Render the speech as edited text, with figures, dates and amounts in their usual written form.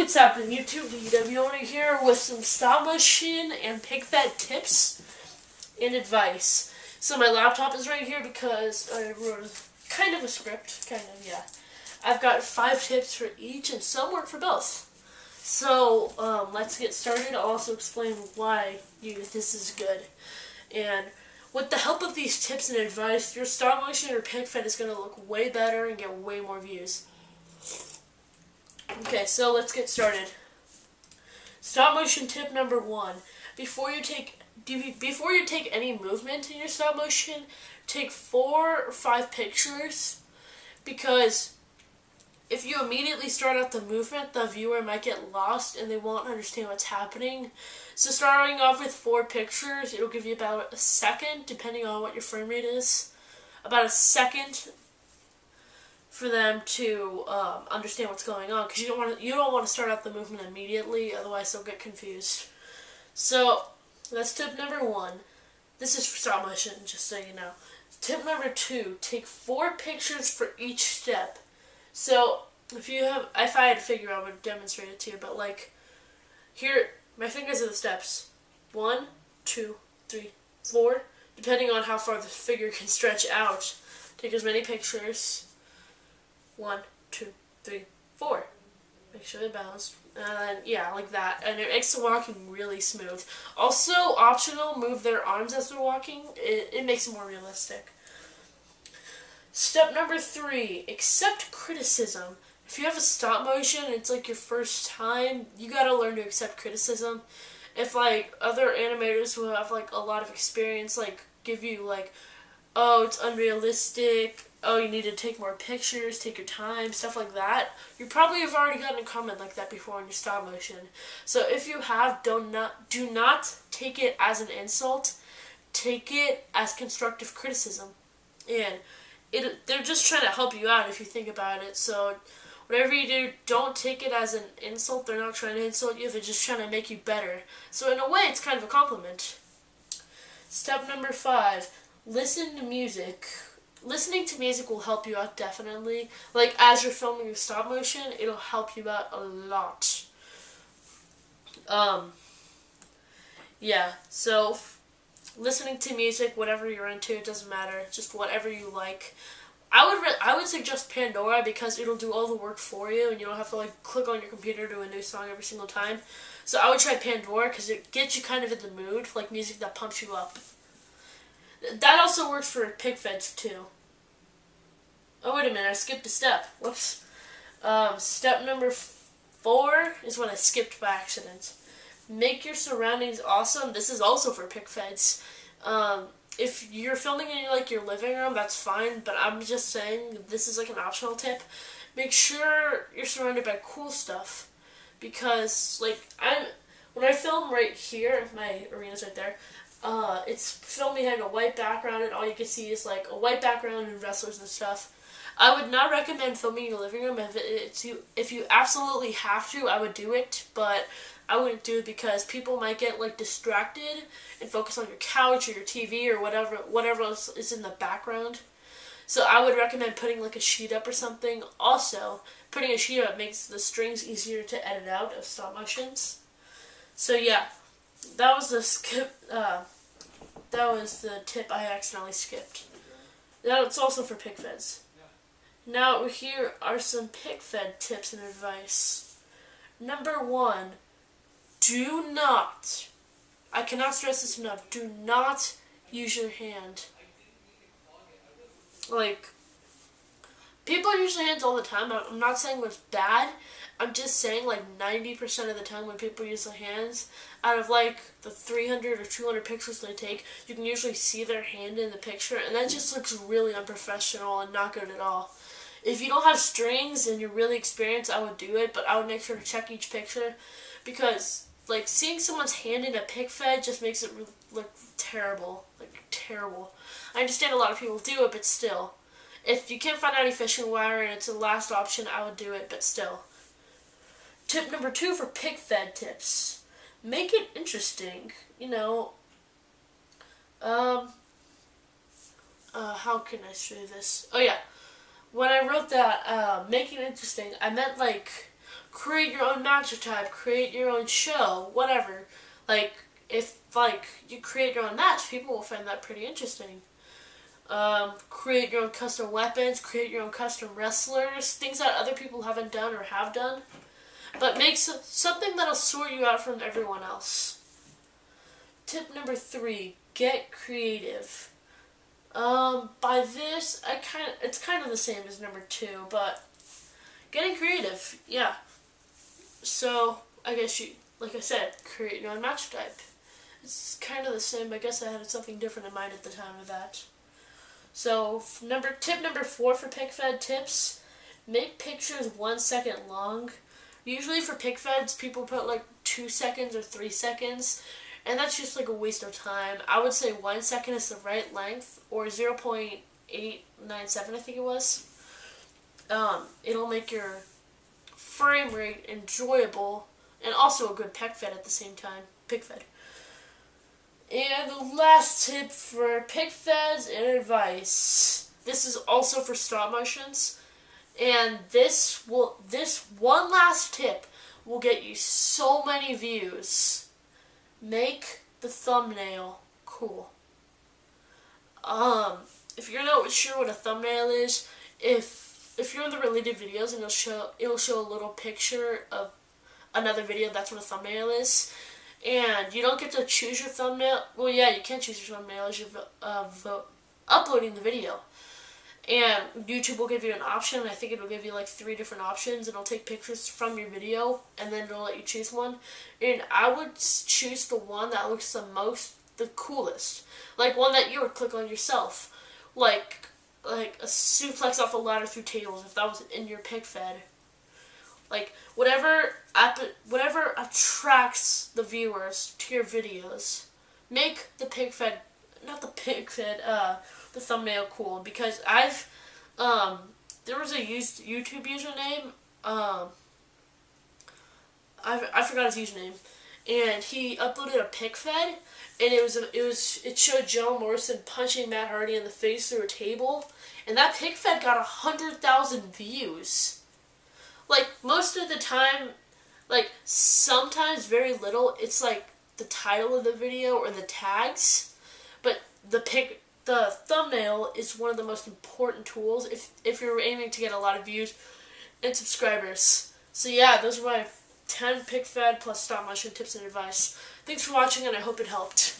What's happening, YouTube? Dewowner here with some stop motion and pick fed tips and advice. So my laptop is right here because I wrote kind of a script, yeah. I've got 5 tips for each and some work for both. So let's get started. I'll also explain why this is good. And with the help of these tips and advice, your stop motion or pick fed is going to look way better and get way more views. Okay, so let's get started. Stop motion tip number 1. Before you take any movement in your stop motion, take 4 or 5 pictures, because if you immediately start out the movement, the viewer might get lost and they won't understand what's happening. So starting off with 4 pictures, it'll give you about a second, depending on what your frame rate is, about a second for them to understand what's going on, because you don't want to start out the movement immediately, otherwise they'll get confused. So that's tip number 1. This is for stop motion, just so you know. Tip number 2: take 4 pictures for each step. So if I had a figure, I would demonstrate it to you. But like here, my fingers are the steps. 1, 2, 3, 4. Depending on how far the figure can stretch out, take as many pictures. 1, 2, 3, 4. Make sure they're balanced. And yeah, like that. And it makes the walking really smooth. Also, optional, move their arms as they're walking. It makes it more realistic. Step number 3, accept criticism. If you have a stop motion and it's like your first time, you gotta learn to accept criticism. If like other animators who have like a lot of experience like give you like, oh, it's unrealistic, oh, you need to take more pictures, take your time, stuff like that, you probably have already gotten a comment like that before in your stop motion. So if you have, do not take it as an insult. Take it as constructive criticism. And they're just trying to help you out if you think about it. So whatever you do, don't take it as an insult. They're not trying to insult you. They're just trying to make you better. So in a way, it's kind of a compliment. Step number 5, listen to music. Listening to music will help you out, definitely. Like, as you're filming your stop motion, it'll help you out a lot. Yeah, so listening to music, whatever you're into, it doesn't matter. Just whatever you like. I would suggest Pandora, because it'll do all the work for you, and you don't have to like click on your computer to a new song every single time. So I would try Pandora, because it gets you kind of in the mood, like music that pumps you up. That also works for pick feds too. Oh, wait a minute, I skipped a step. Whoops. Step number 4 is what I skipped by accident. Make your surroundings awesome. This is also for pick feds. If you're filming in like your living room, that's fine, but I'm just saying this is like an optional tip. Make sure you're surrounded by cool stuff, because like when I film right here, my arena's right there. It's filmed behind a white background, and all you can see is like a white background and wrestlers and stuff. I would not recommend filming in your living room. If you absolutely have to, I would do it, but I wouldn't do it because people might get like distracted and focus on your couch or your TV or whatever else is in the background. So I would recommend putting like a sheet up or something. Also, putting a sheet up makes the strings easier to edit out of stop motions. So yeah, that was the tip I accidentally skipped. That's also for pick feds. Now here are some pick fed tips and advice. Number 1, do not, I cannot stress this enough, do not use your hand. Like, people use their hands all the time. I'm not saying it's bad. I'm just saying like 90% of the time when people use their hands, out of like the 300 or 200 pictures they take, you can usually see their hand in the picture, and that just looks really unprofessional and not good at all. If you don't have strings and you're really experienced, I would do it, but I would make sure to check each picture, because like seeing someone's hand in a pick fed just makes it look terrible, like terrible. I understand a lot of people do it, but still, if you can't find any fishing wire and it's the last option, I would do it, but still. Tip number 2 for pick fed tips: make it interesting. You know, how can I show you this? Oh yeah. When I wrote that, make it interesting, I meant like create your own matchup type, create your own show, whatever. Like, if, like, you create your own match, people will find that pretty interesting. Create your own custom weapons, create your own custom wrestlers, things that other people haven't done or have done. But make something that'll sort you out from everyone else. Tip number 3, get creative. By this, it's kind of the same as number 2, but getting creative, yeah. So, I guess like I said, create your own match type. It's kind of the same. I guess I had something different in mind at the time of that. So, tip number 4 for PicFed tips, make pictures 1 second long. Usually for PicFeds, people put like 2 seconds or 3 seconds, and that's just like a waste of time. I would say 1 second is the right length, or 0.897 I think it was. It'll make your frame rate enjoyable, and also a good PicFed at the same time. PicFed. And the last tip for PicFeds and advice. This is also for stop motions. And this one last tip will get you so many views. Make the thumbnail cool. If you're not sure what a thumbnail is, if you're in the related videos and it'll show a little picture of another video, that's what a thumbnail is. And you don't get to choose your thumbnail. Well, yeah, you can choose your thumbnail as you're uploading the video. And YouTube will give you an option. I think it'll give you like 3 different options. It'll take pictures from your video, and then it'll let you choose one. And I would choose the one that looks the coolest. Like one that you would click on yourself. Like a suplex off a ladder through tables, if that was in your PicFed. Like, whatever attracts the viewers to your videos, make the PicFed, not the PicFed, the thumbnail cool. Because there was a YouTube username, I forgot his username, and he uploaded a PicFed, and it showed Joe Morrison punching Matt Hardy in the face through a table, and that PicFed got 100,000 views. Like, most of the time, like, sometimes very little, it's like the title of the video or the tags, but the thumbnail is one of the most important tools if you're aiming to get a lot of views and subscribers. So yeah, those are my 10 PicFed plus stop motion tips and advice. Thanks for watching, and I hope it helped.